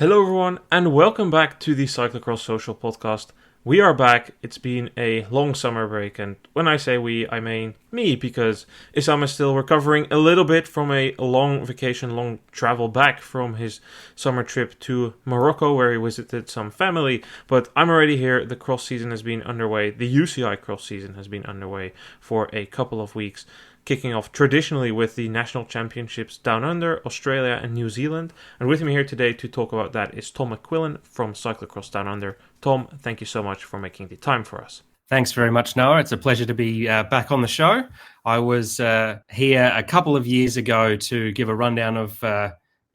Hello everyone and welcome back to the Cyclocross Social podcast. We are back. It's been a long summer break, and when I say we, I mean me, because Issam is still recovering a little bit from a long vacation, long travel back from his summer trip to Morocco where he visited some family. But I'm already here. The cross season has been underway. The UCI cross season has been underway for a couple of weeks, kicking off traditionally with the national championships down under, Australia and New Zealand. And with me here today to talk about that is Tom McQuillan from Cyclocross Down Under. Tom, thank you so much for making the time for us. Thanks very much, Noah. It's a pleasure to be back on the show. I was here a couple of years ago to give a rundown of the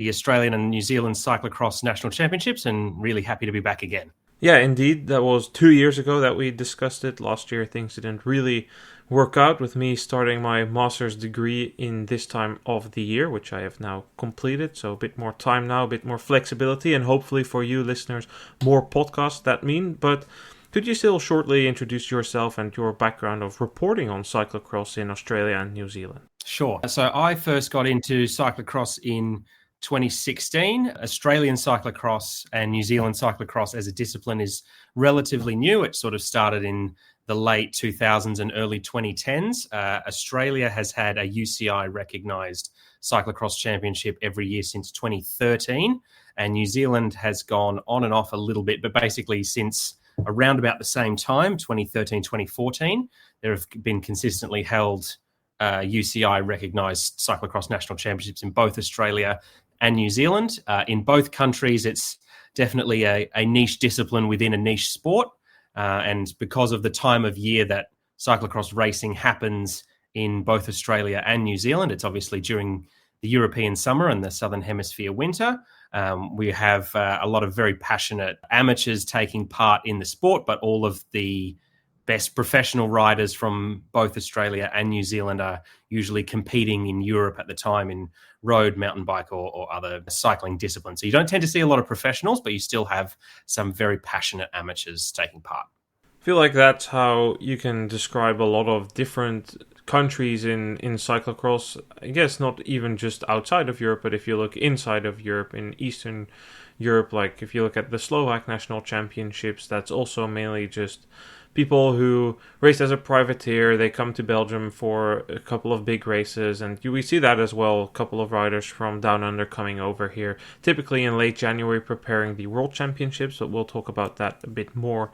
Australian and New Zealand Cyclocross National Championships, and really happy to be back again. Yeah, indeed. That was 2 years ago that we discussed it. Last year, things didn't really work out with me starting my master's degree in this time of the year, which I have now completed. So a bit more time now, a bit more flexibility, and hopefully for you listeners, more podcasts that mean. But could you still shortly introduce yourself and your background of reporting on cyclocross in Australia and New Zealand? Sure. So I first got into cyclocross in 2016. Australian cyclocross and New Zealand cyclocross as a discipline is relatively new. It sort of started in the late 2000s and early 2010s. Australia has had a UCI recognised cyclocross championship every year since 2013, and New Zealand has gone on and off a little bit, but basically since around about the same time, 2013, 2014, there have been consistently held UCI recognised cyclocross national championships in both Australia and New Zealand. In both countries, it's definitely a niche discipline within a niche sport. And because of the time of year that cyclocross racing happens in both Australia and New Zealand, it's obviously during the European summer and the Southern Hemisphere winter. We have a lot of very passionate amateurs taking part in the sport, but all of the best professional riders from both Australia and New Zealand are usually competing in Europe at the time in road, mountain bike or other cycling disciplines. So you don't tend to see a lot of professionals, but you still have some very passionate amateurs taking part. I feel like that's how you can describe a lot of different countries in cyclocross. I guess not even just outside of Europe, but if you look inside of Europe, in Eastern Europe, like if you look at the Slovak National Championships, that's also mainly just people who race as a privateer. They come to Belgium for a couple of big races, and we see that as well. A couple of riders from down under coming over here, typically in late January, preparing the World Championships, but we'll talk about that a bit more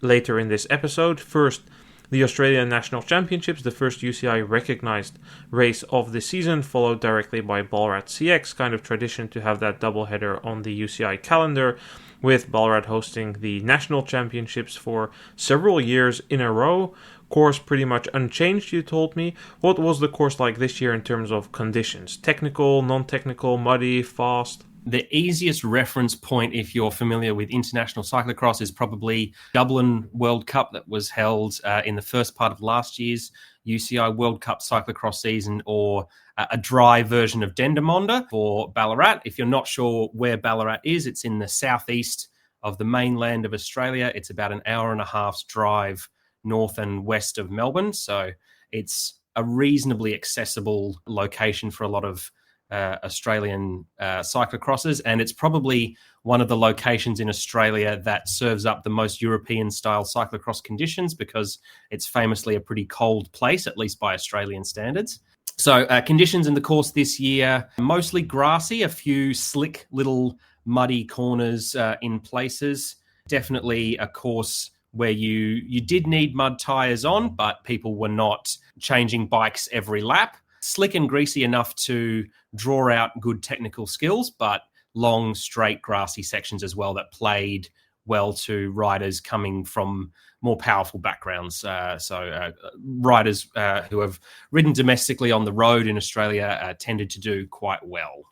later in this episode. First, the Australian National Championships, the first UCI recognized race of the season, followed directly by Ballarat CX, kind of tradition to have that doubleheader on the UCI calendar, with Ballarat hosting the national championships for several years in a row. Course pretty much unchanged, you told me. What was the course like this year in terms of conditions? Technical, non-technical, muddy, fast? The easiest reference point, if you're familiar with international cyclocross, is probably Dublin World Cup that was held in the first part of last year's UCI World Cup cyclocross season, or a dry version of Dendermonde for Ballarat. If you're not sure where Ballarat is, it's in the southeast of the mainland of Australia. It's about an hour and a half's drive north and west of Melbourne. So it's a reasonably accessible location for a lot of Australian cyclocrossers, and it's probably one of the locations in Australia that serves up the most European-style cyclocross conditions, because it's famously a pretty cold place, at least by Australian standards. So conditions in the course this year, mostly grassy, a few slick little muddy corners in places. Definitely a course where you did need mud tyres on, but people were not changing bikes every lap. Slick and greasy enough to draw out good technical skills, but long, straight, grassy sections as well that played well to riders coming from more powerful backgrounds. So riders who have ridden domestically on the road in Australia tended to do quite well.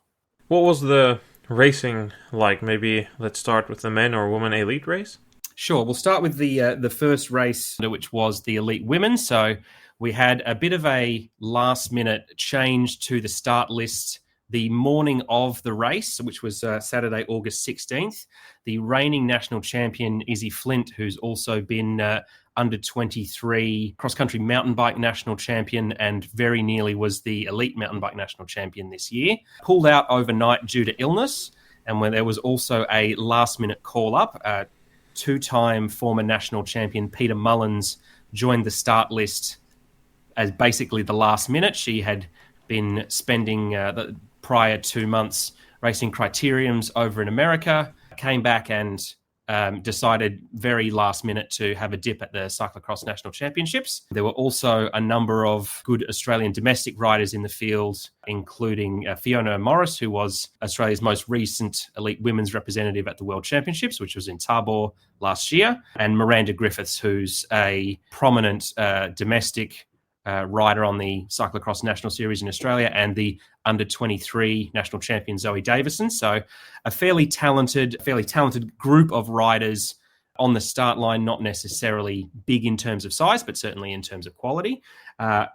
What was the racing like? Maybe let's start with the men or women elite race. Sure, we'll start with the first race, which was the elite women. So we had a bit of a last-minute change to the start list the morning of the race, which was Saturday, August 16th. The reigning national champion, Izzy Flint, who's also been under 23 cross-country mountain bike national champion and very nearly was the elite mountain bike national champion this year, pulled out overnight due to illness. and when there was also a last-minute call-up. Two-time former national champion Peter Mullins joined the start list as basically the last minute. She had been spending the prior 2 months racing criteriums over in America, came back and decided very last minute to have a dip at the Cyclocross National Championships. There were also a number of good Australian domestic riders in the field, including Fiona Morris, who was Australia's most recent elite women's representative at the World Championships, which was in Tabor last year, and Miranda Griffiths, who's a prominent domestic rider on the Cyclocross National Series in Australia, and the under-23 national champion Zoe Davison. So a fairly talented group of riders on the start line, not necessarily big in terms of size, but certainly in terms of quality.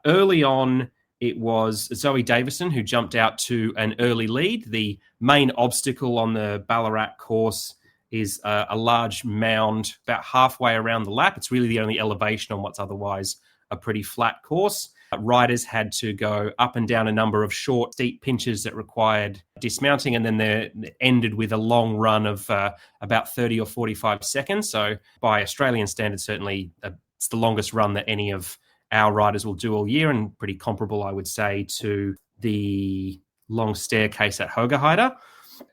Early on, it was Zoe Davison who jumped out to an early lead. The main obstacle on the Ballarat course is a large mound about halfway around the lap. It's really the only elevation on what's otherwise a pretty flat course. Riders had to go up and down a number of short, steep pinches that required dismounting, and then they ended with a long run of about 30 or 45 seconds. So by Australian standards, certainly it's the longest run that any of our riders will do all year, and pretty comparable, I would say, to the long staircase at Hogerheide.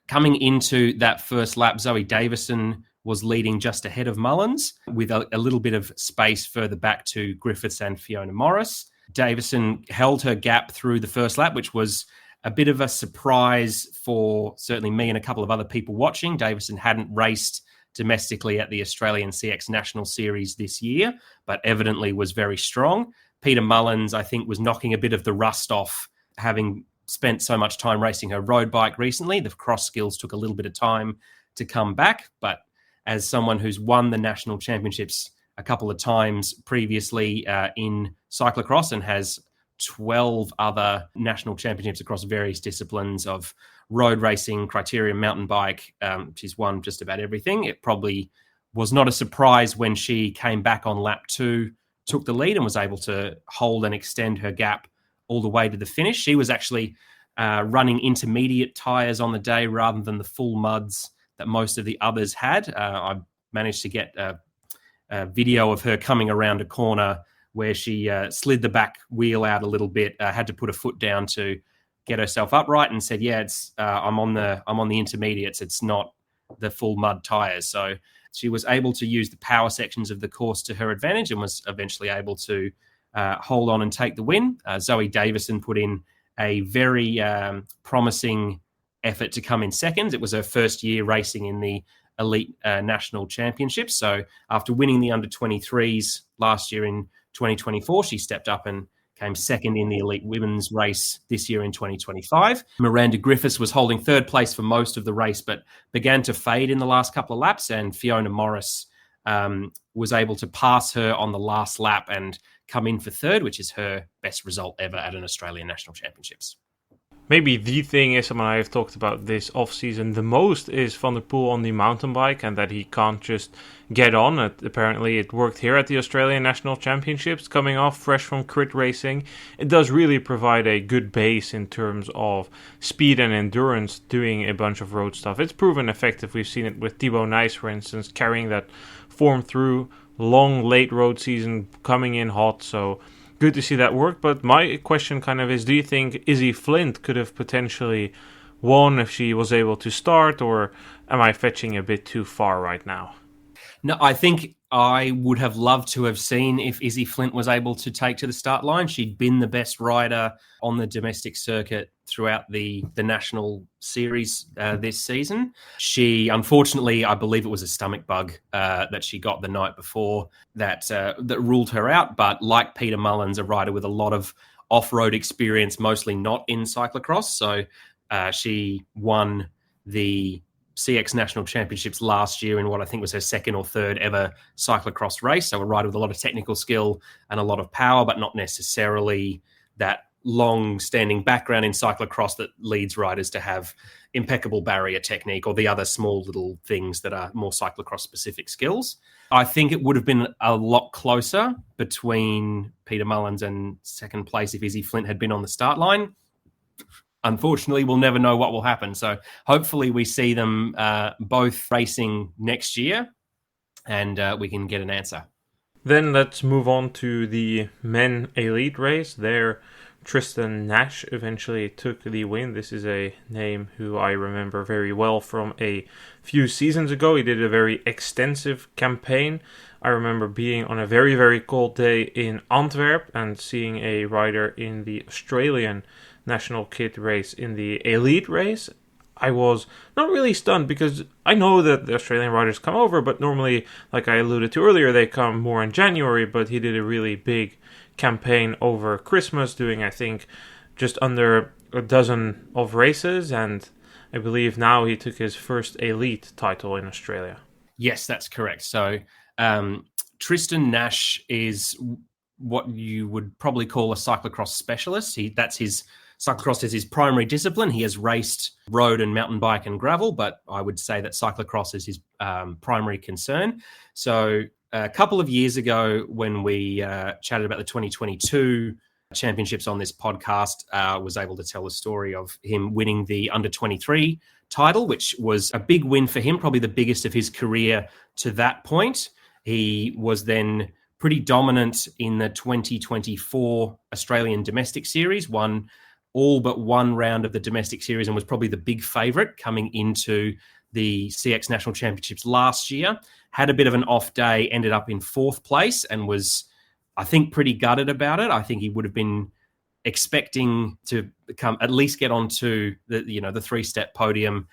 Coming into that first lap, Zoe Davison was leading just ahead of Mullins, with a little bit of space further back to Griffiths and Fiona Morris. Davison held her gap through the first lap, which was a bit of a surprise for certainly me and a couple of other people watching. Davison hadn't raced domestically at the Australian CX National Series this year, but evidently was very strong. Peter Mullins, I think, was knocking a bit of the rust off, having spent so much time racing her road bike recently. The cross skills took a little bit of time to come back, but as someone who's won the national championships a couple of times previously in cyclocross and has 12 other national championships across various disciplines of road racing, criterium, mountain bike, she's won just about everything. It probably was not a surprise when she came back on lap 2, took the lead and was able to hold and extend her gap all the way to the finish. She was actually running intermediate tyres on the day rather than the full muds that most of the others had. I managed to get a video of her coming around a corner where she slid the back wheel out a little bit, had to put a foot down to get herself upright, and said, "Yeah, it's I'm on the intermediates. It's not the full mud tyres." So she was able to use the power sections of the course to her advantage, and was eventually able to hold on and take the win. Zoe Davison put in a very promising effort to come in second. It was her first year racing in the elite national championships. So after winning the under-23s last year in 2024, she stepped up and came second in the elite women's race this year in 2025. Miranda Griffiths was holding third place for most of the race, but began to fade in the last couple of laps, and Fiona Morris was able to pass her on the last lap and come in for third, which is her best result ever at an Australian National Championships. Maybe the thing is, and I have talked about this off-season the most, is Van der Poel on the mountain bike, and that he can't just get on. Apparently it worked here at the Australian National Championships, coming off fresh from crit racing. It does really provide a good base in terms of speed and endurance doing a bunch of road stuff. It's proven effective. We've seen it with Thibaut Nys, for instance, carrying that form through long late road season, coming in hot. So good to see that work. But my question kind of is, do you think Izzy Flint could have potentially won if she was able to start, or am I fetching a bit too far right now? No, I think I would have loved to have seen if Izzy Flint was able to take to the start line. She'd been the best rider on the domestic circuit throughout the national series this season. She, unfortunately, I believe it was a stomach bug that she got the night before that ruled her out. But like Peter Mullins, a rider with a lot of off-road experience, mostly not in cyclocross. So she won the CX National Championships last year in what I think was her second or third ever cyclocross race. So a rider with a lot of technical skill and a lot of power, but not necessarily that long-standing background in cyclocross that leads riders to have impeccable barrier technique or the other small little things that are more cyclocross-specific skills. I think it would have been a lot closer between Peter Mullins and second place if Izzy Flint had been on the start line. unfortunately, we'll never know what will happen. So hopefully we see them both racing next year, and we can get an answer. Then let's move on to the men elite race. There, Tristan Nash eventually took the win. This is a name who I remember very well from a few seasons ago. He did a very extensive campaign. I remember being on a very, very cold day in Antwerp and seeing a rider in the Australian National Kid race in the elite race. I was not really stunned because I know that the Australian riders come over, but normally, like I alluded to earlier, they come more in January, but he did a really big campaign over Christmas, doing, I think, just under a dozen of races, and I believe now he took his first elite title in Australia. Yes, that's correct. So Tristan Nash is what you would probably call a cyclocross specialist. Cyclocross is his primary discipline. He has raced road and mountain bike and gravel, but I would say that cyclocross is his primary concern. So a couple of years ago, when we chatted about the 2022 championships on this podcast, was able to tell the story of him winning the under-23 title, which was a big win for him, probably the biggest of his career to that point. He was then pretty dominant in the 2024 Australian Domestic Series, won all but one round of the domestic series and was probably the big favourite coming into the CX National Championships last year. Had a bit of an off day, ended up in fourth place and was, I think, pretty gutted about it. I think he would have been expecting to at least get onto the three-step podium.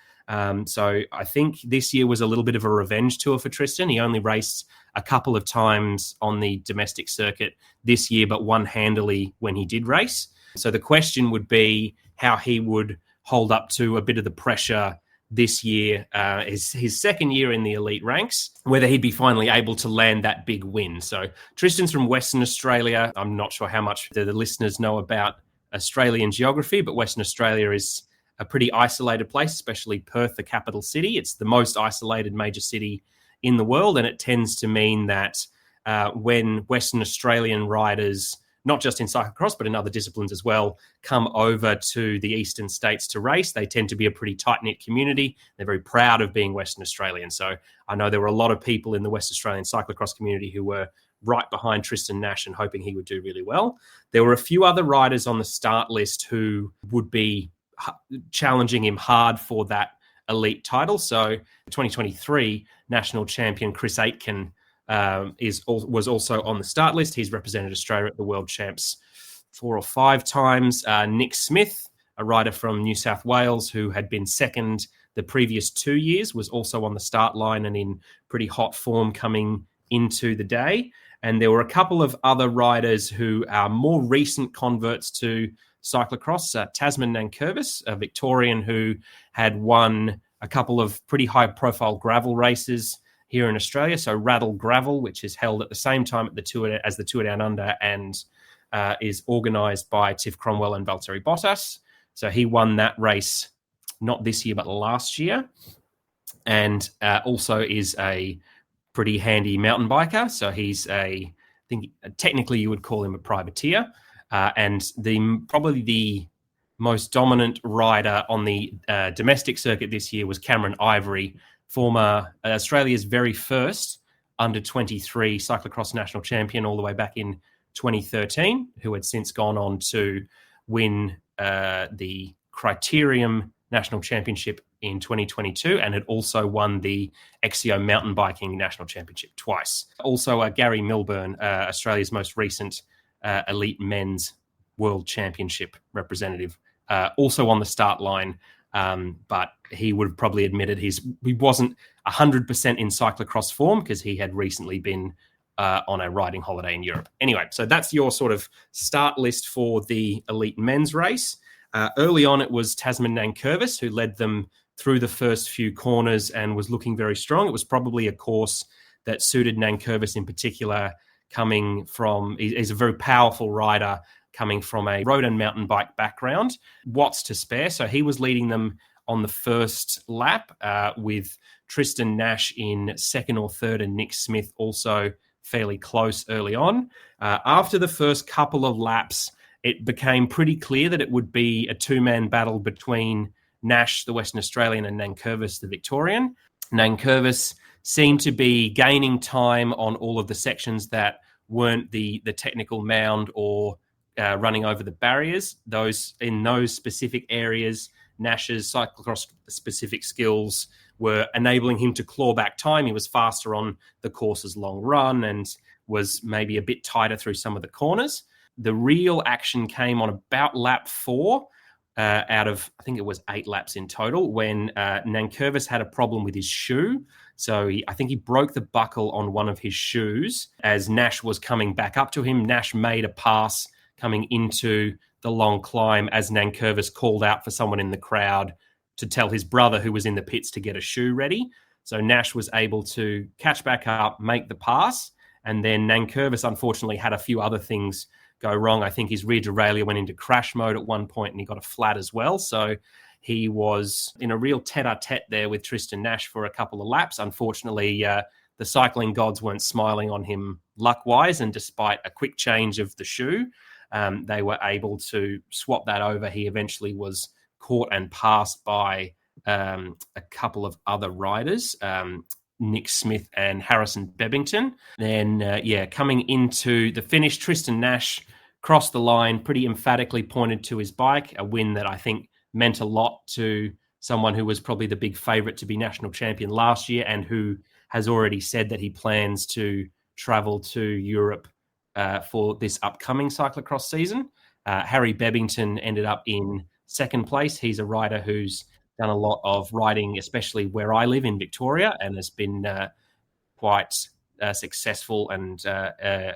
So I think this year was a little bit of a revenge tour for Tristan. He only raced a couple of times on the domestic circuit this year, but won handily when he did race. So the question would be how he would hold up to a bit of the pressure this year, his second year in the elite ranks, whether he'd be finally able to land that big win. So Tristan's from Western Australia. I'm not sure how much the listeners know about Australian geography, but Western Australia is a pretty isolated place, especially Perth, the capital city. It's the most isolated major city in the world, and it tends to mean that when Western Australian riders, not just in cyclocross, but in other disciplines as well, come over to the eastern states to race, they tend to be a pretty tight-knit community. They're very proud of being Western Australian. So I know there were a lot of people in the West Australian cyclocross community who were right behind Tristan Nash and hoping he would do really well. There were a few other riders on the start list who would be challenging him hard for that elite title. So 2023 national champion Chris Aitken was also on the start list. He's represented Australia at the World Champs 4 or 5 times. Nick Smith, a rider from New South Wales who had been second the previous 2 years, was also on the start line and in pretty hot form coming into the day. And there were a couple of other riders who are more recent converts to cyclocross. Tasman Nankervis, a Victorian who had won a couple of pretty high-profile gravel races here in Australia. So Rattle Gravel, which is held at the same time at the Tour as the Tour Down Under and is organised by Tiff Cromwell and Valtteri Bottas. So he won that race not this year but last year, and also is a pretty handy mountain biker. So he's I think technically you would call him a privateer, and probably the most dominant rider on the domestic circuit this year was Cameron Ivory, former Australia's very first under-23 cyclocross national champion all the way back in 2013, who had since gone on to win the Criterium National Championship in 2022 and had also won the XCO Mountain Biking National Championship twice. Also, Gary Milburn, Australia's most recent elite men's world championship representative, also on the start line, but he would have probably admitted he wasn't 100% in cyclocross form because he had recently been on a riding holiday in Europe. Anyway, so that's your sort of start list for the elite men's race. Early on, it was Tasman Nankervis who led them through the first few corners and was looking very strong. It was probably a course that suited Nankervis in particular, he's a very powerful rider coming from a road and mountain bike background. Watts to spare, so he was leading them on the first lap with Tristan Nash in second or third and Nick Smith also fairly close early on. After the first couple of laps, it became pretty clear that it would be a two-man battle between Nash, the Western Australian, and Nankervis, the Victorian. Nankervis seemed to be gaining time on all of the sections that weren't the technical mound or running over the barriers. In those specific areas, Nash's cyclocross-specific skills were enabling him to claw back time. He was faster on the course's long run and was maybe a bit tighter through some of the corners. The real action came on about lap 4 out of, I think it was 8 laps in total, when Nankervis had a problem with his shoe. So I think he broke the buckle on one of his shoes as Nash was coming back up to him. Nash made a pass coming into the long climb as Nankervis called out for someone in the crowd to tell his brother who was in the pits to get a shoe ready. So Nash was able to catch back up, make the pass, and then Nankervis unfortunately had a few other things go wrong. I think his rear derailleur went into crash mode at one point and he got a flat as well. So he was in a real tete-a-tete there with Tristan Nash for a couple of laps. Unfortunately, the cycling gods weren't smiling on him luck-wise, and despite a quick change of the shoe, they were able to swap that over. He eventually was caught and passed by a couple of other riders, Nick Smith and Harrison Bebbington. Then, coming into the finish, Tristan Nash crossed the line, pretty emphatically pointed to his bike, a win that I think meant a lot to someone who was probably the big favourite to be national champion last year and who has already said that he plans to travel to Europe for this upcoming cyclocross season. Harry Bebbington ended up in second place. He's a rider who's done a lot of riding, especially where I live in Victoria, and has been quite successful and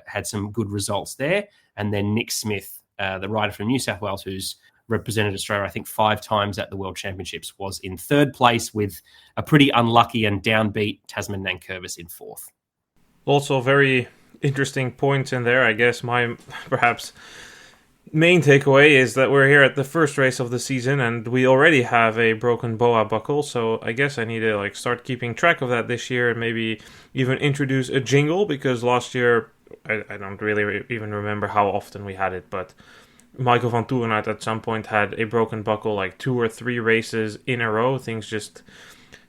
had some good results there. And then Nick Smith, the rider from New South Wales, who's represented Australia, I think 5 times at the World Championships, was in third place with a pretty unlucky and downbeat Tasman Nankervis in fourth. Also, very interesting points in there. I guess my perhaps main takeaway is that we're here at the first race of the season and we already have a broken BOA buckle, so I guess I need to start keeping track of that this year and maybe even introduce a jingle, because last year I don't really even remember how often we had it, but Michael van Toerenhout at some point had a broken buckle 2 or 3 races in a row. Things just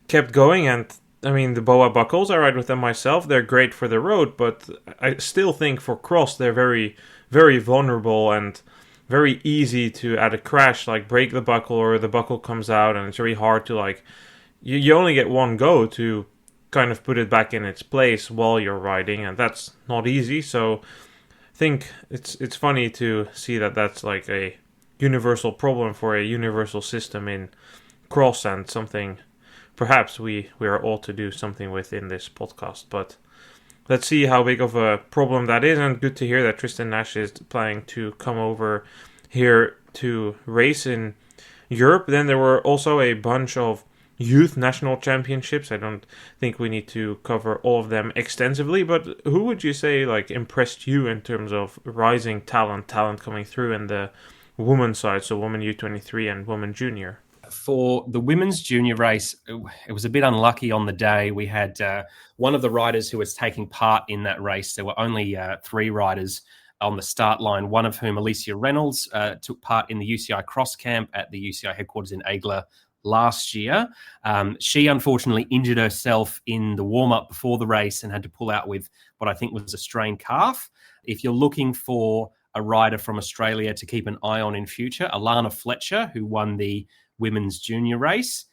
kept going, and I mean, the BOA buckles, I ride with them myself. They're great for the road, but I still think for cross they're very, very vulnerable and very easy to, at a crash, break the buckle, or the buckle comes out, and it's very hard to, you only get one go to kind of put it back in its place while you're riding, and that's not easy. So I think it's funny to see that that's a universal problem for a universal system in cross, and something perhaps we are all to do something with in this podcast. But let's see how big of a problem that is, and good to hear that Tristan Nash is planning to come over here to race in Europe. Then there were also a bunch of youth national championships. I don't think we need to cover all of them extensively, but who would you say impressed you in terms of rising talent coming through in the women's side, so women U23 and women junior? For the women's junior race, it was a bit unlucky on the day. We had one of the riders who was taking part in that race. There were only 3 riders on the start line, one of whom, Alicia Reynolds, took part in the UCI Cross Camp at the UCI headquarters in Aigle last year. She unfortunately injured herself in the warm-up before the race and had to pull out with what I think was a strained calf. If you're looking for a rider from Australia to keep an eye on in future, Alana Fletcher, who won the women's junior race,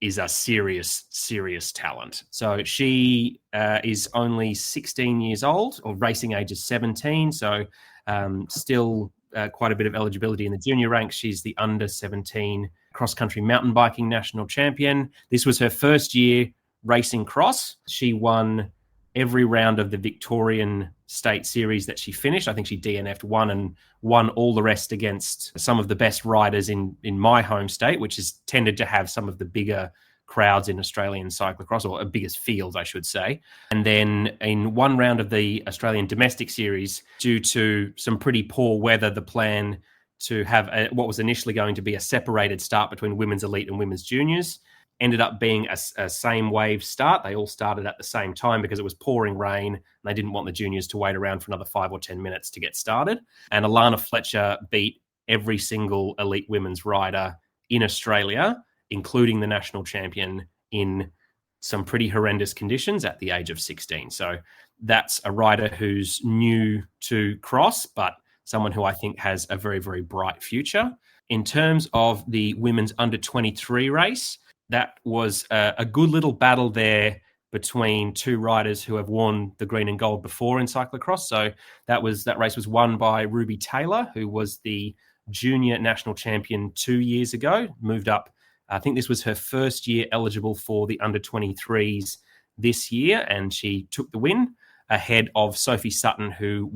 is a serious talent. So she is only 16 years old, or racing age is 17. So still quite a bit of eligibility in the junior ranks. She's the under 17 cross-country mountain biking national champion. This was her first year racing cross. She won every round of the Victorian State Series that she finished. I think she DNF'd one and won all the rest against some of the best riders in my home state, which has tended to have some of the bigger crowds in Australian cyclocross, or biggest fields, I should say. And then in one round of the Australian Domestic Series, due to some pretty poor weather, the plan to have what was initially going to be a separated start between women's elite and women's juniors ended up being a same wave start. They all started at the same time because it was pouring rain and they didn't want the juniors to wait around for another 5 or 10 minutes to get started. And Alana Fletcher beat every single elite women's rider in Australia, including the national champion, in some pretty horrendous conditions at the age of 16. So that's a rider who's new to cross, but someone who I think has a very, very bright future. In terms of the women's under 23 race, that was a good little battle there between two riders who have worn the green and gold before in cyclocross. So that race was won by Ruby Taylor, who was the junior national champion 2 years ago, moved up. I think this was her first year eligible for the under 23s this year, and she took the win ahead of Sophie Sutton, who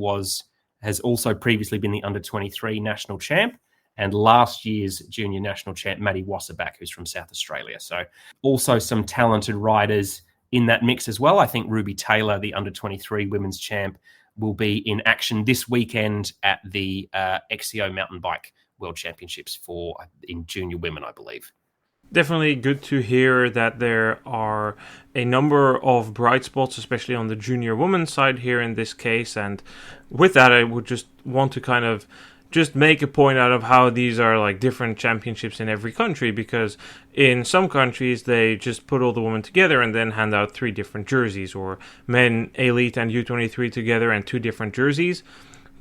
has also previously been the under 23 national champ, and last year's junior national champ, Maddie Wasserback, who's from South Australia. So also some talented riders in that mix as well. I think Ruby Taylor, the under 23 women's champ, will be in action this weekend at the XCO Mountain Bike World Championships in junior women, I believe. Definitely good to hear that there are a number of bright spots, especially on the junior women's side here in this case. And with that, I would just want to kind of just make a point out of how these are like different championships in every country, because in some countries they just put all the women together and then hand out 3 different jerseys, or men, elite and U23 together and 2 different jerseys.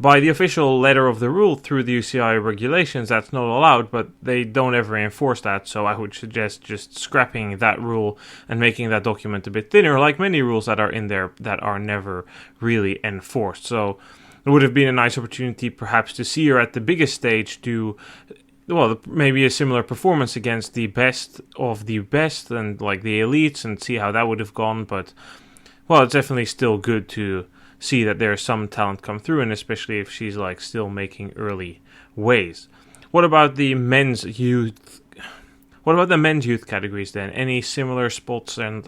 By the official letter of the rule through the UCI regulations, that's not allowed, but they don't ever enforce that, so I would suggest just scrapping that rule and making that document a bit thinner, like many rules that are in there that are never really enforced. So it would have been a nice opportunity perhaps to see her at the biggest stage do, well, maybe a similar performance against the best of the best and like the elites, and see how that would have gone. But, well, it's definitely still good to see that there's some talent come through, and especially if she's like still making early waves. What about the men's youth? What about the men's youth categories then? Any similar spots? And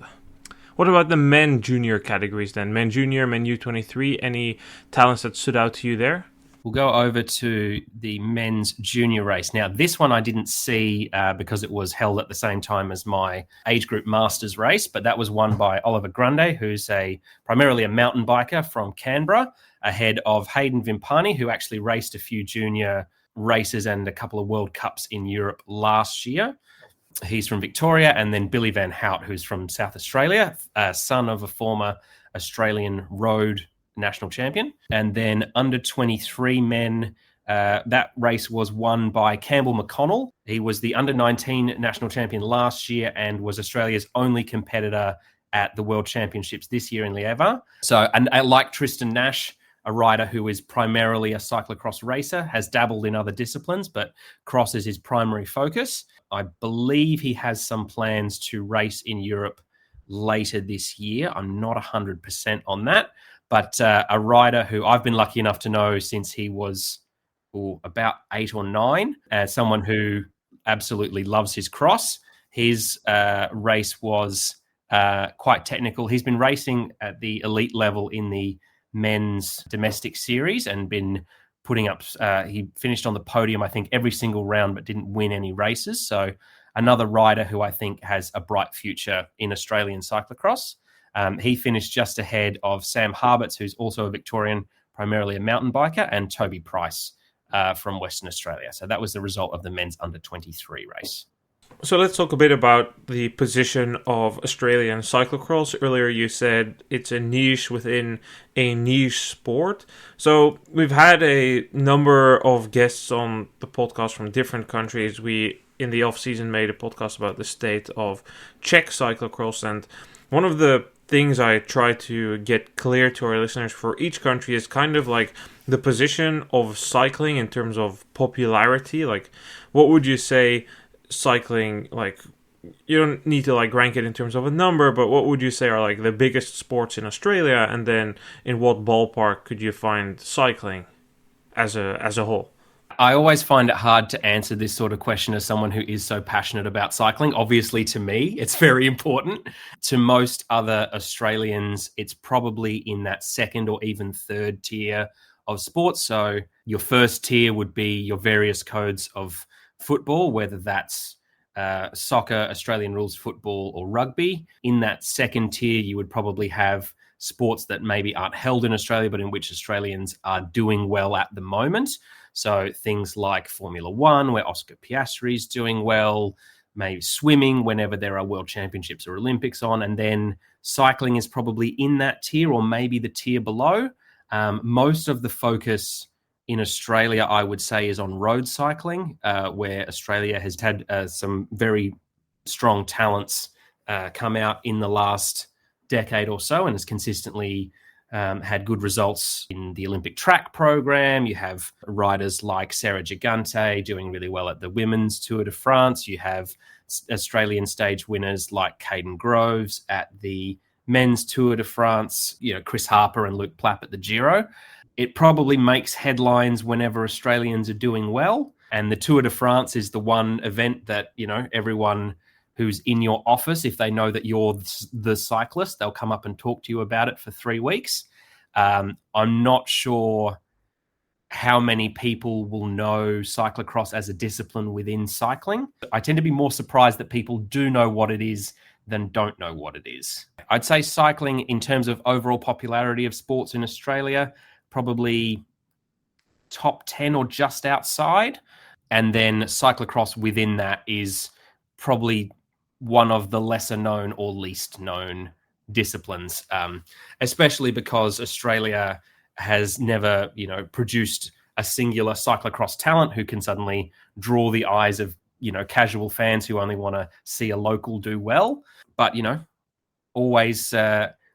what about the men junior categories then? Men junior, men U23, any talents that stood out to you there? We'll go over to the men's junior race. Now, this one I didn't see because it was held at the same time as my age group masters race, but that was won by Oliver Grundy, who's primarily a mountain biker from Canberra, ahead of Hayden Vimpani, who actually raced a few junior races and a couple of World Cups in Europe last year. He's from Victoria. And then Billy Van Hout, who's from South Australia, son of a former Australian road national champion. And then under 23 men, that race was won by Campbell McConnell. He was the under 19 national champion last year and was Australia's only competitor at the World Championships this year in Lièvre. So, and like Tristan Nash, a rider who is primarily a cyclocross racer, has dabbled in other disciplines, but cross is his primary focus. I believe he has some plans to race in Europe later this year. I'm not 100% on that. But a rider who I've been lucky enough to know since he was about 8 or 9, someone who absolutely loves his cross. His race was quite technical. He's been racing at the elite level in the men's domestic series and been putting up, he finished on the podium, I think, every single round, but didn't win any races. So another rider who I think has a bright future in Australian cyclocross. He finished just ahead of Sam Harberts, who's also a Victorian, primarily a mountain biker, and Toby Price from Western Australia. So that was the result of the men's under 23 race. So let's talk a bit about the position of Australian cyclocross. Earlier you said it's a niche within a niche sport. So we've had a number of guests on the podcast from different countries. We, in the off-season, made a podcast about the state of Czech cyclocross, and one of the things I try to get clear to our listeners for each country is kind of like the position of cycling in terms of popularity. Like, what would you say cycling, like, you don't need to like rank it in terms of a number, but what would you say are like the biggest sports in Australia, and then in what ballpark could you find cycling as a whole? I always find it hard to answer this sort of question as someone who is so passionate about cycling. Obviously, to me, it's very important. To most other Australians, it's probably in that second or even third tier of sports. So your first tier would be your various codes of football, whether that's soccer, Australian rules football, or rugby. In that second tier, you would probably have sports that maybe aren't held in Australia, but in which Australians are doing well at the moment. So things like Formula One, where Oscar Piastri is doing well, maybe swimming whenever there are world championships or Olympics on, and then cycling is probably in that tier or maybe the tier below. Most of the focus in Australia, I would say, is on road cycling, where Australia has had some very strong talents come out in the last decade or so and has consistently had good results in the Olympic track program. You have riders like Sarah Gigante doing really well at the Women's Tour de France. You have Australian stage winners like Caden Groves at the Men's Tour de France, Chris Harper and Luke Plapp at the Giro. It probably makes headlines whenever Australians are doing well. And the Tour de France is the one event that, everyone who's in your office, if they know that you're the cyclist, they'll come up and talk to you about it for 3 weeks. I'm not sure how many people will know cyclocross as a discipline within cycling. I tend to be more surprised that people do know what it is than don't know what it is. I'd say cycling, in terms of overall popularity of sports in Australia, probably top 10 or just outside. And then cyclocross within that is probably one of the lesser known or least known disciplines, especially because Australia has never, produced a singular cyclocross talent who can suddenly draw the eyes of, casual fans who only want to see a local do well. But, always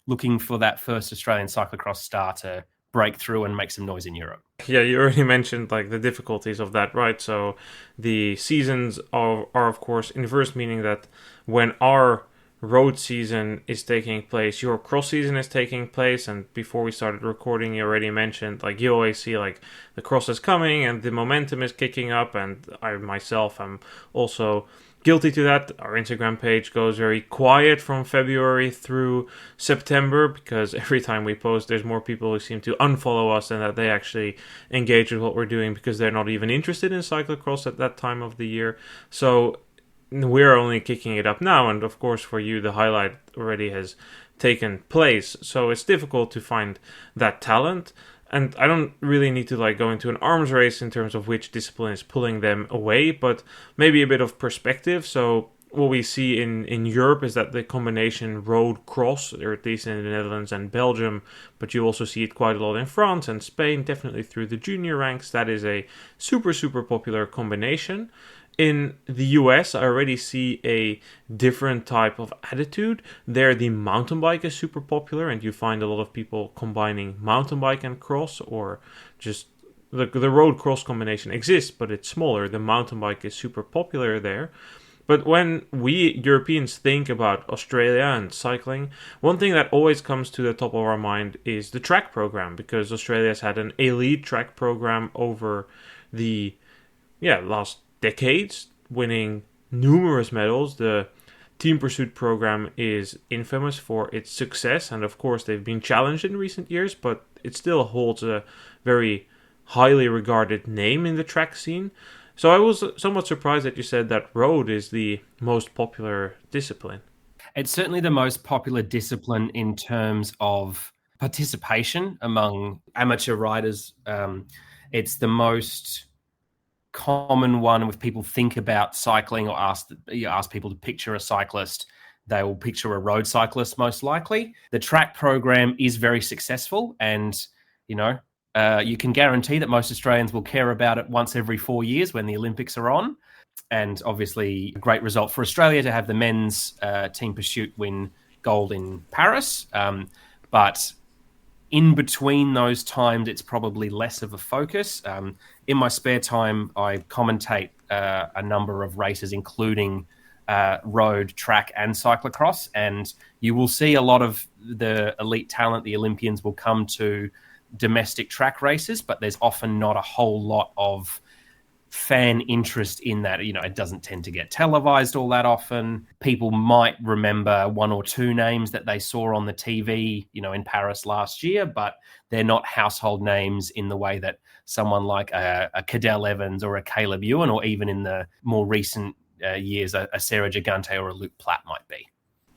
looking for that first Australian cyclocross star to break through and make some noise in Europe. Yeah, you already mentioned the difficulties of that, right? So the seasons are of course inverse, meaning that when our road season is taking place, your cross season is taking place. And before we started recording, you already mentioned you always see the cross is coming and the momentum is kicking up, and I myself am also guilty to that. Our Instagram page goes very quiet from February through September because every time we post, there's more people who seem to unfollow us than that they actually engage with what we're doing because they're not even interested in cyclocross at that time of the year. So we're only kicking it up now, and of course for you the highlight already has taken place. So it's difficult to find that talent. And I don't really need to go into an arms race in terms of which discipline is pulling them away, but maybe a bit of perspective. So what we see in Europe is that the combination road cross, or at least in the Netherlands and Belgium, but you also see it quite a lot in France and Spain, definitely through the junior ranks. That is a super, super popular combination. In the US, I already see a different type of attitude. There, the mountain bike is super popular, and you find a lot of people combining mountain bike and cross, or just the road cross combination exists, but it's smaller. The mountain bike is super popular there. But when we Europeans think about Australia and cycling, one thing that always comes to the top of our mind is the track program, because Australia has had an elite track program over the last decades, winning numerous medals. The team pursuit program is infamous for its success, and of course they've been challenged in recent years, but it still holds a very highly regarded name in the track scene. So I was somewhat surprised that you said that road is the most popular discipline. It's certainly the most popular discipline in terms of participation among amateur riders. It's the most common one. If people think about cycling or ask people to picture a cyclist, they will picture a road cyclist most likely. The track program is very successful, and you can guarantee that most Australians will care about it once every 4 years when the Olympics are on. And obviously a great result for Australia to have the men's team pursuit win gold in Paris. But in between those times, it's probably less of a focus. In my spare time, I commentate a number of races, including road, track, and cyclocross. And you will see a lot of the elite talent, the Olympians, will come to domestic track races, but there's often not a whole lot of fan interest in that. It doesn't tend to get televised all that often. People might remember one or two names that they saw on the TV, in Paris last year, but they're not household names in the way that someone like a Cadel Evans or a Caleb Ewan, or even in the more recent years a Sarah Gigante or a Luke Platt might be.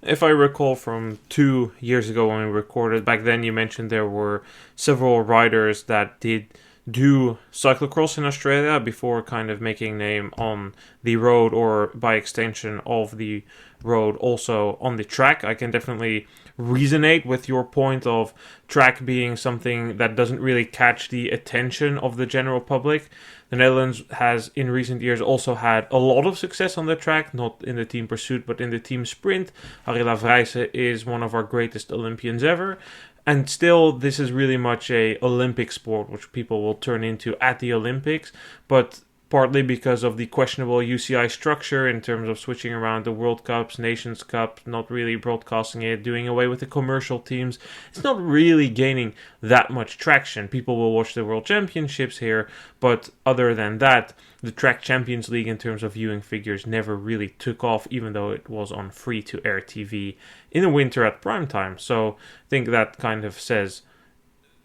If I recall from 2 years ago when we recorded, back then you mentioned there were several riders that did do cyclocross in Australia before kind of making name on the road, or by extension of the road also on the track. I can definitely resonate with your point of track being something that doesn't really catch the attention of the general public. The Netherlands has in recent years also had a lot of success on the track, not in the team pursuit but in the team sprint. Harila Vrijse is one of our greatest Olympians ever. And still, this is really much a Olympic sport, which people will turn into at the Olympics. But partly because of the questionable UCI structure in terms of switching around the World Cups, Nations Cup, not really broadcasting it, doing away with the commercial teams, it's not really gaining that much traction. People will watch the World Championships here, but other than that, the Track Champions League in terms of viewing figures never really took off, even though it was on free-to-air TV in the winter at prime time. So I think that kind of says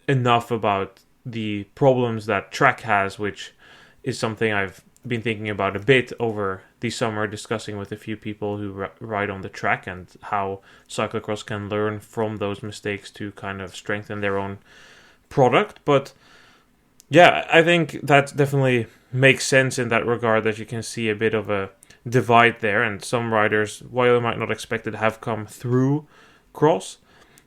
enough about the problems that track has, which is something I've been thinking about a bit over the summer, discussing with a few people who ride on the track and how cyclocross can learn from those mistakes to kind of strengthen their own product. But yeah, I think that definitely makes sense in that regard, that you can see a bit of a divide there, and some riders, while you might not expect it, have come through cross.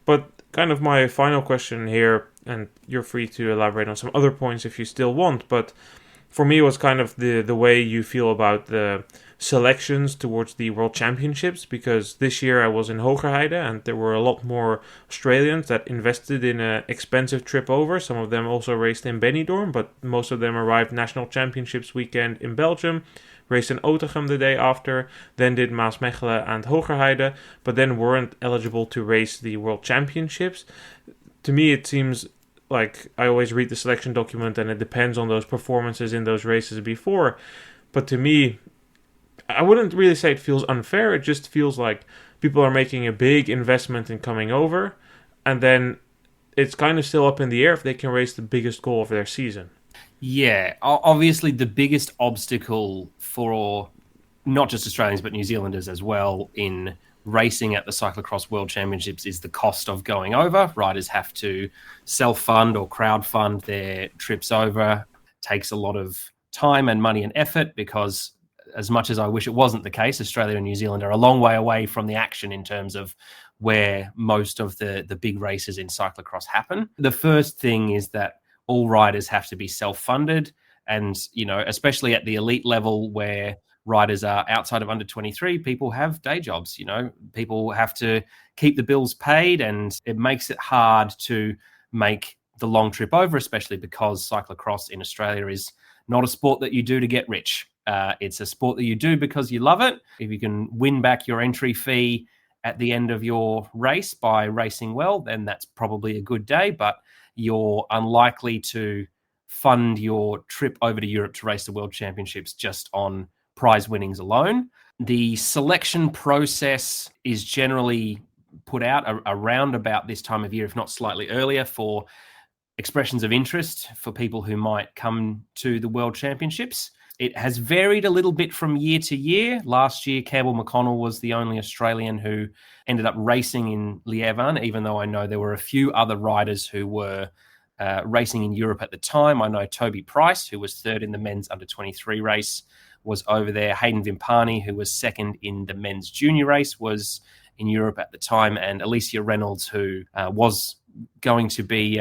But kind of my final question here, and you're free to elaborate on some other points if you still want, but for me was kind of the way you feel about the selections towards the World Championships, because this year I was in Hogerheide and there were a lot more Australians that invested in an expensive trip over. Some of them also raced in Benidorm, but most of them arrived National Championships weekend in Belgium, raced in Otegem the day after, then did Maasmechelen and Hogerheide, but then weren't eligible to race the World Championships. To me it seems like I always read the selection document and it depends on those performances in those races before. But to me, I wouldn't really say it feels unfair. It just feels like people are making a big investment in coming over, and then it's kind of still up in the air if they can race the biggest goal of their season. Yeah, obviously the biggest obstacle for not just Australians but New Zealanders as well in racing at the Cyclocross World Championships is the cost of going over. Riders have to self-fund or crowd-fund their trips over. It takes a lot of time and money and effort, because as much as I wish it wasn't the case, Australia and New Zealand are a long way away from the action in terms of where most of the big races in cyclocross happen. The first thing is that all riders have to be self-funded, and, you know, especially at the elite level where riders are outside of under 23, people have day jobs, you know, people have to keep the bills paid, and it makes it hard to make the long trip over, especially because cyclocross in Australia is not a sport that you do to get rich. It's a sport that you do because you love it. If you can win back your entry fee at the end of your race by racing well, then that's probably a good day, but you're unlikely to fund your trip over to Europe to race the World Championships just on prize winnings alone. The selection process is generally put out around about this time of year, if not slightly earlier, for expressions of interest for people who might come to the World Championships. It has varied a little bit from year to year. Last year, Campbell McConnell was the only Australian who ended up racing in Lieven, even though I know there were a few other riders who were racing in Europe at the time. I know Toby Price, who was third in the men's under-23 race, was over there. Hayden Vimpani, who was second in the men's junior race, was in Europe at the time. And Alicia Reynolds, who was going to be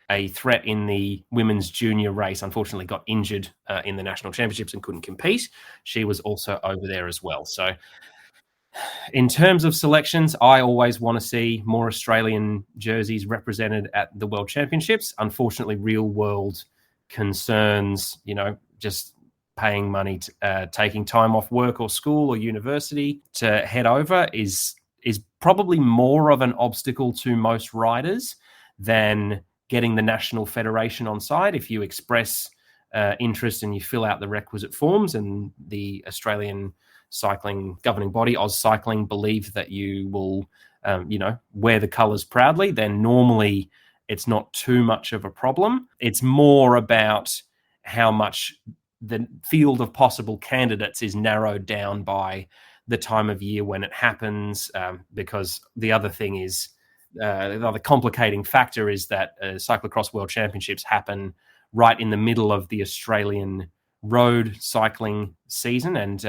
a threat in the women's junior race, unfortunately got injured in the national championships and couldn't compete. She was also over there as well. So in terms of selections, I always want to see more Australian jerseys represented at the World Championships. Unfortunately, real world concerns, you know, just paying money, taking time off work or school or university to head over is probably more of an obstacle to most riders than getting the national federation on side. If you express interest and you fill out the requisite forms, and the Australian cycling governing body, Oz Cycling, believe that you will, wear the colours proudly, then normally it's not too much of a problem. It's more about how much the field of possible candidates is narrowed down by the time of year when it happens, because the other thing is, the other complicating factor is that Cyclocross World Championships happen right in the middle of the Australian road cycling season, and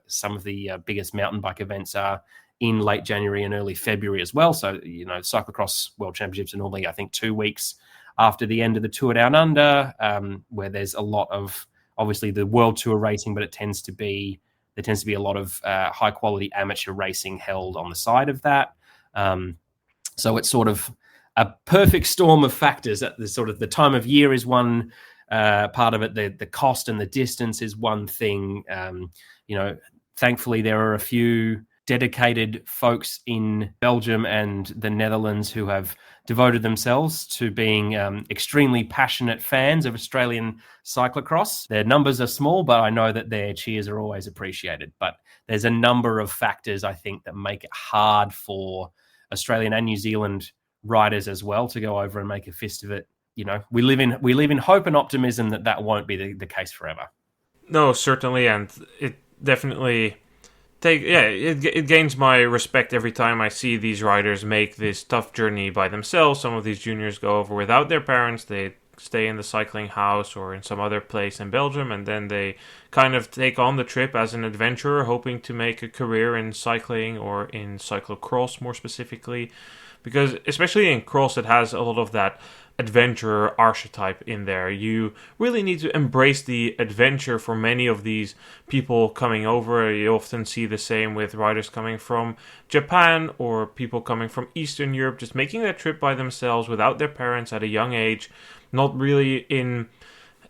some of the biggest mountain bike events are in late January and early February as well. So, Cyclocross World Championships are normally, I think, 2 weeks after the end of the Tour Down Under, where there's a lot of, obviously, the World Tour racing, but there tends to be a lot of high quality amateur racing held on the side of that. So it's sort of a perfect storm of factors. At the time of year is one part of it. The cost and the distance is one thing. Thankfully there are a few dedicated folks in Belgium and the Netherlands who have devoted themselves to being extremely passionate fans of Australian cyclocross. Their numbers are small, but I know that their cheers are always appreciated. But there's a number of factors, I think, that make it hard for Australian and New Zealand riders as well to go over and make a fist of it. We live in hope and optimism that won't be the case forever. No, certainly, and it definitely it gains my respect every time I see these riders make this tough journey by themselves. Some of these juniors go over without their parents. They stay in the cycling house or in some other place in Belgium, and then they kind of take on the trip as an adventurer, hoping to make a career in cycling or in cyclocross more specifically. Because especially in cross, it has a lot of that adventurer archetype in there. You really need to embrace the adventure for many of these people coming over. You often see the same with riders coming from Japan or people coming from Eastern Europe, just making that trip by themselves without their parents at a young age, not really in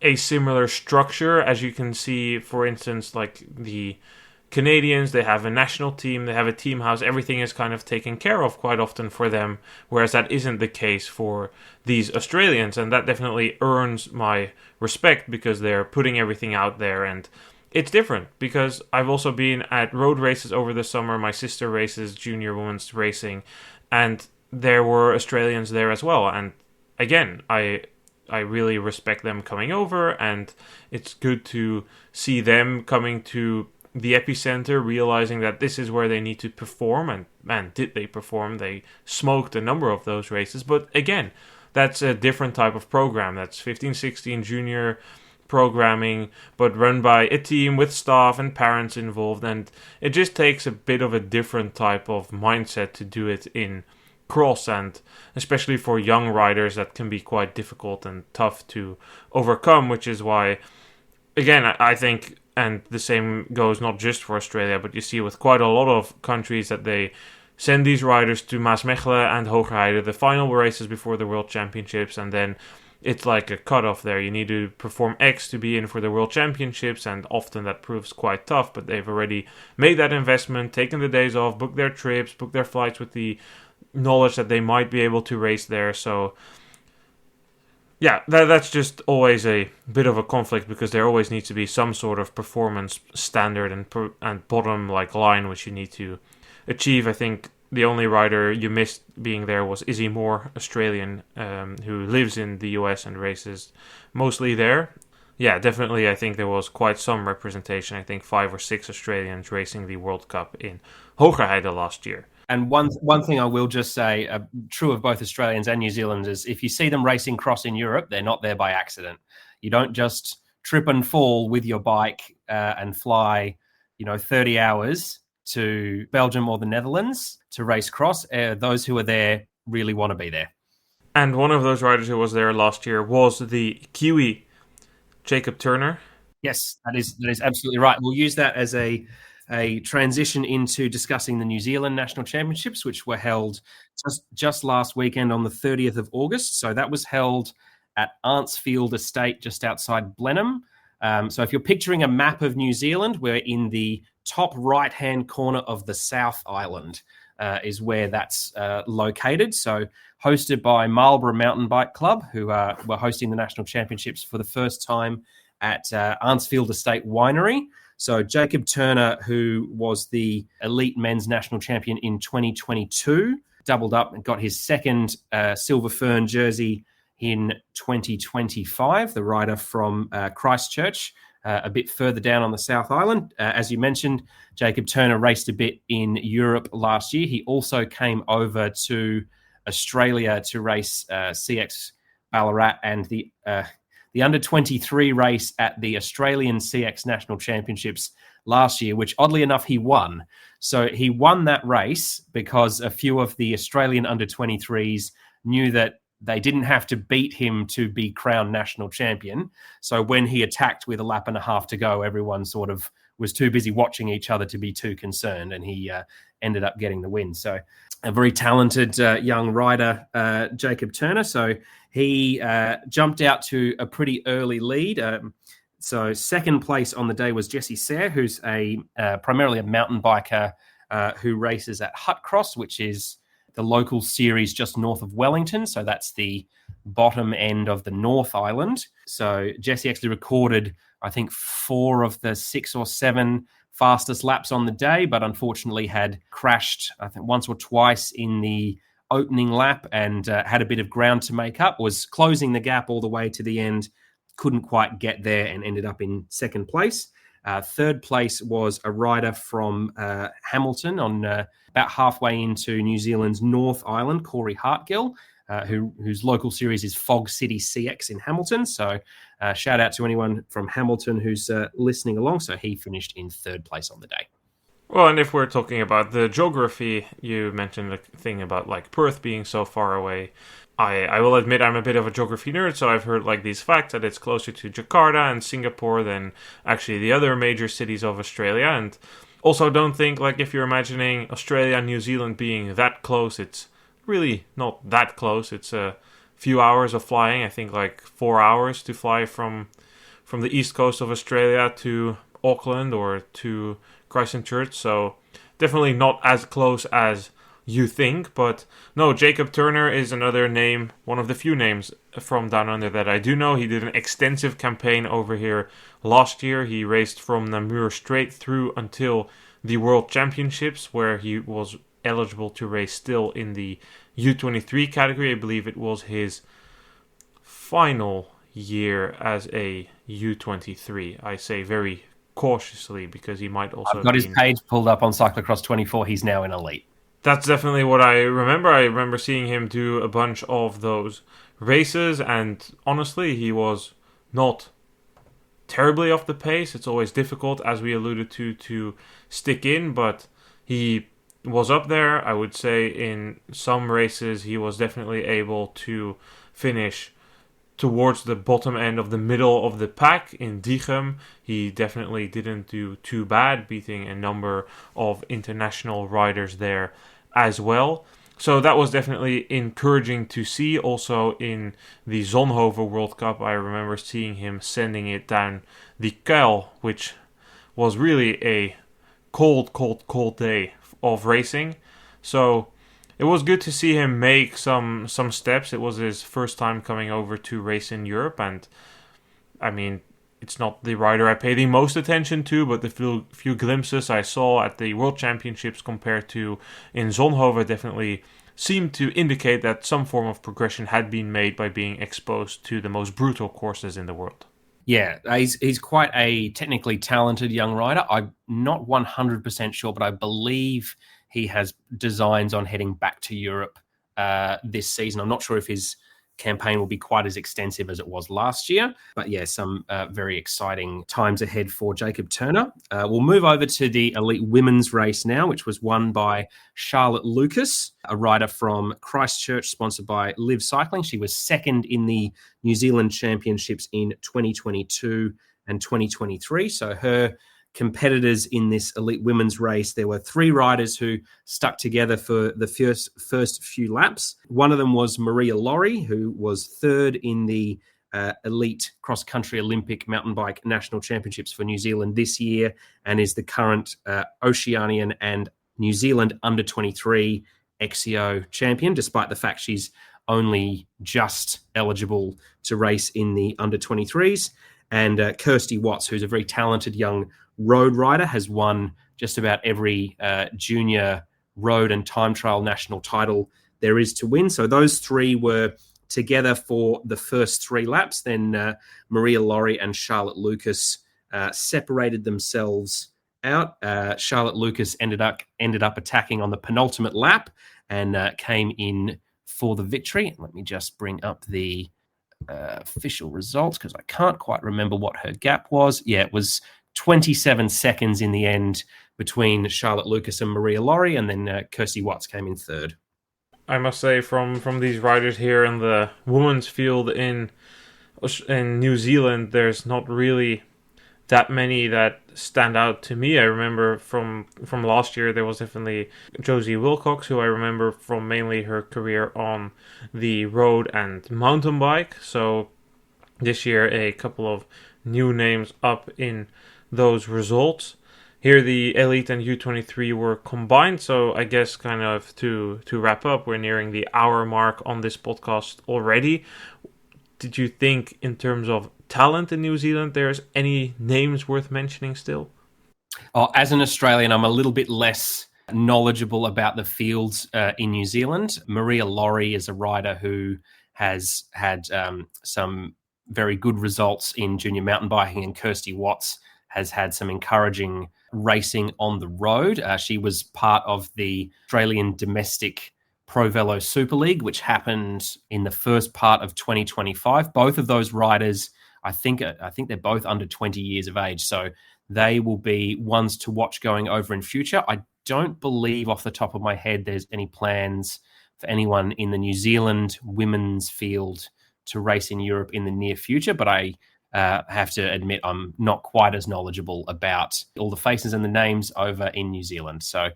a similar structure as you can see, for instance, like the Canadians. They have a national team, they have a team house, everything is kind of taken care of quite often for them, whereas that isn't the case for these Australians, and that definitely earns my respect because they're putting everything out there. And it's different because I've also been at road races over the summer. My sister races junior women's racing, and there were Australians there as well, and again, I really respect them coming over, and it's good to see them coming to the epicenter, realizing that this is where they need to perform, and man, did they perform. They smoked a number of those races, but again, that's a different type of program. That's 15-16 junior programming, but run by a team with staff and parents involved, and it just takes a bit of a different type of mindset to do it in cross, and especially for young riders that can be quite difficult and tough to overcome, which is why, again, I think, and the same goes not just for Australia, but you see with quite a lot of countries that they send these riders to Maasmechelen and Hoogheide, the final races before the World Championships, and then it's like a cutoff there. You need to perform X to be in for the World Championships, and often that proves quite tough, but they've already made that investment, taken the days off, booked their trips, booked their flights with the knowledge that they might be able to race there. So yeah, that's just always a bit of a conflict, because there always needs to be some sort of performance standard and bottom line which you need to achieve. I think the only rider you missed being there was Izzy Moore, Australian, who lives in the US and races mostly there. Yeah, definitely I think there was quite some representation. I think 5 or 6 Australians racing the World Cup in Hoogheide last year. And one thing I will just say, true of both Australians and New Zealanders, if you see them racing cross in Europe, they're not there by accident. You don't just trip and fall with your bike and fly, 30 hours to Belgium or the Netherlands to race cross. Those who are there really want to be there. And one of those riders who was there last year was the Kiwi Jacob Turner. Yes, that is absolutely right. We'll use that as a transition into discussing the New Zealand National Championships, which were held just last weekend on the 30th of August. So that was held at Arntsfield Estate, just outside Blenheim. So if you're picturing a map of New Zealand, we're in the top right-hand corner of the South Island is where that's located. So hosted by Marlborough Mountain Bike Club, who were hosting the National Championships for the first time at Arntsfield Estate Winery. So Jacob Turner, who was the elite men's national champion in 2022, doubled up and got his second Silver Fern jersey in 2025, the rider from Christchurch, a bit further down on the South Island. As you mentioned, Jacob Turner raced a bit in Europe last year. He also came over to Australia to race CX Ballarat and the under-23 race at the Australian CX National Championships last year, which oddly enough he won. So he won that race because a few of the Australian under-23s knew that they didn't have to beat him to be crowned national champion. So when he attacked with a lap and a half to go, everyone sort of was too busy watching each other to be too concerned, and he ended up getting the win. So a very talented young rider, Jacob Turner. So he jumped out to a pretty early lead. So second place on the day was Jesse Sayre, who's primarily a mountain biker who races at Hut Cross, which is the local series just north of Wellington. So that's the bottom end of the North Island. So Jesse actually recorded, I think, 4 of the 6 or 7 fastest laps on the day, but unfortunately had crashed, I think, once or twice in the opening lap and had a bit of ground to make up, was closing the gap all the way to the end, couldn't quite get there and ended up in second place. Third place was a rider from Hamilton on about halfway into New Zealand's North Island, Corey Hartgill, whose local series is Fog City CX in Hamilton. So shout out to anyone from Hamilton who's listening along. So he finished in third place on the day. Well, and if we're talking about the geography, you mentioned the thing about like Perth being so far away. I will admit I'm a bit of a geography nerd, so I've heard like these facts that it's closer to Jakarta and Singapore than actually the other major cities of Australia. And also don't think like if you're imagining Australia and New Zealand being that close, it's really not that close. It's a few hours of flying. I think like 4 hours to fly from the east coast of Australia to Auckland or to Christchurch. So definitely not as close as you think, but no, Jacob Turner is another name, one of the few names from Down Under that I do know. He did an extensive campaign over here last year. He raced from Namur straight through until the World Championships, where he was eligible to race still in the U23 category. I believe it was his final year as a U23. I say very cautiously because he might also I've got his page pulled up on Cyclocross 24. He's now in elite. That's definitely what I remember. I remember seeing him do a bunch of those races, and honestly, he was not terribly off the pace. It's always difficult, as we alluded to stick in, but he was up there. I would say in some races, he was definitely able to finish towards the bottom end of the middle of the pack. In Diegem, he definitely didn't do too bad, beating a number of international riders there as well. So that was definitely encouraging to see. Also in the Zonhoven World Cup, I remember seeing him sending it down the Kuil, which was really a cold day of racing. So it was good to see him make some steps. It was his first time coming over to race in Europe, and I mean, it's not the rider I pay the most attention to, but the few glimpses I saw at the World Championships compared to in Zonhoven definitely seemed to indicate that some form of progression had been made by being exposed to the most brutal courses in the world. Yeah, he's quite a technically talented young rider. I'm not 100% sure, but I believe he has designs on heading back to Europe this season. I'm not sure if his campaign will be quite as extensive as it was last year. But yeah, some very exciting times ahead for Jacob Turner. We'll move over to the elite women's race now, which was won by Charlotte Lucas, a rider from Christchurch, sponsored by Live Cycling. She was second in the New Zealand Championships in 2022 and 2023. So her competitors in this elite women's race, there were 3 riders who stuck together for the first few laps. One of them was Maria Laurie, who was third in the elite cross-country Olympic mountain bike national championships for New Zealand this year, and is the current Oceanian and New Zealand under-23 XCO champion, despite the fact she's only just eligible to race in the under-23s. And Kirsty Watts, who's a very talented young road rider, has won just about every junior road and time trial national title there is to win. So those 3 were together for the first 3 laps. Then Maria Laurie and Charlotte Lucas separated themselves out. Charlotte Lucas ended up attacking on the penultimate lap and came in for the victory. Let me just bring up the official results because I can't quite remember what her gap was. Yeah, it was 27 seconds in the end between Charlotte Lucas and Maria Laurie, and then Kirsty Watts came in third. I must say, from these riders here in the women's field in New Zealand, there's not really that many that stand out to me. I remember from last year there was definitely Josie Wilcox, who I remember from mainly her career on the road and mountain bike. So this year a couple of new names up in those results. Here the Elite and U23 were combined, so I guess kind of to wrap up, we're nearing the hour mark on this podcast already. Did you think in terms of talent in New Zealand there's any names worth mentioning still? As an Australian, I'm a little bit less knowledgeable about the fields in New Zealand. Maria Laurie is a rider who has had some very good results in junior mountain biking, and Kirsty Watts has had some encouraging racing on the road. She was part of the Australian domestic Pro Velo Super League, which happened in the first part of 2025. Both of those riders, I think they're both under 20 years of age, so they will be ones to watch going over in future. I don't believe off the top of my head there's any plans for anyone in the New Zealand women's field to race in Europe in the near future, but I have to admit I'm not quite as knowledgeable about all the faces and the names over in New Zealand. So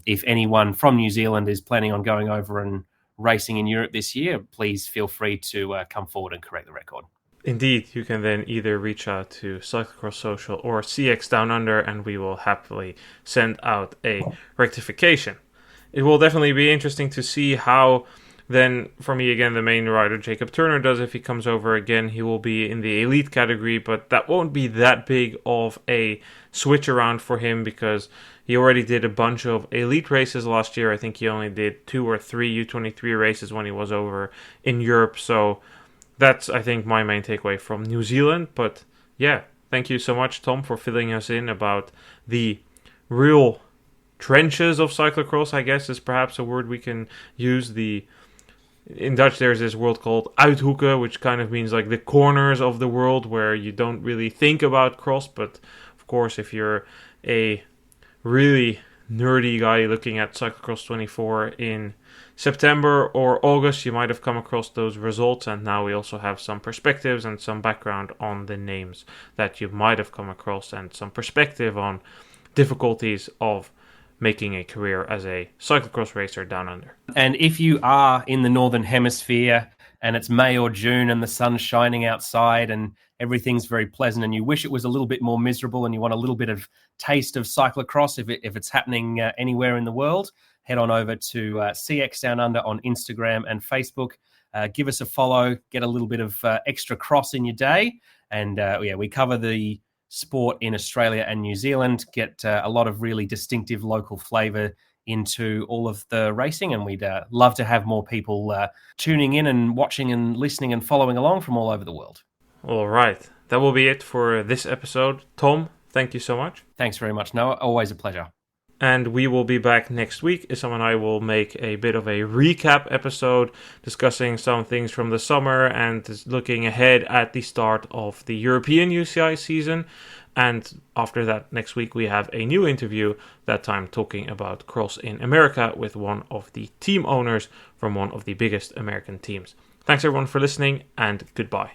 if anyone from New Zealand is planning on going over and racing in Europe this year, please feel free to come forward and correct the record. Indeed, you can then either reach out to Cyclocross Social or CX Down Under, and we will happily send out a rectification. It will definitely be interesting to see how then, for me again, the main rider, Jacob Turner, does. If he comes over again, he will be in the elite category, but that won't be that big of a switch around for him because he already did a bunch of elite races last year. I think he only did 2 or 3 U23 races when he was over in Europe, so that's, I think, my main takeaway from New Zealand. But yeah, thank you so much, Tom, for filling us in about the real trenches of cyclocross, I guess is perhaps a word we can use. In Dutch, there's this word called uithoeken, which kind of means like the corners of the world where you don't really think about cross. But of course, if you're a really nerdy guy looking at Cyclocross 24 in September or August, you might have come across those results. And now we also have some perspectives and some background on the names that you might have come across and some perspective on difficulties of making a career as a cyclocross racer down under. And if you are in the Northern Hemisphere and it's May or June and the sun's shining outside and everything's very pleasant and you wish it was a little bit more miserable and you want a little bit of taste of cyclocross, if it's happening anywhere in the world, head on over to CX Down Under on Instagram and Facebook. Give us a follow, get a little bit of extra cross in your day. And we cover the sport in Australia and New Zealand, get a lot of really distinctive local flavour into all of the racing, and we'd love to have more people tuning in and watching and listening and following along from all over the world. All right, that will be it for this episode. Tom, thank you so much. Thanks very much, Noah. Always a pleasure. And we will be back next week. Isam and I will make a bit of a recap episode discussing some things from the summer and looking ahead at the start of the European UCI season. And after that, next week, we have a new interview, that time talking about cross in America with one of the team owners from one of the biggest American teams. Thanks everyone for listening, and goodbye.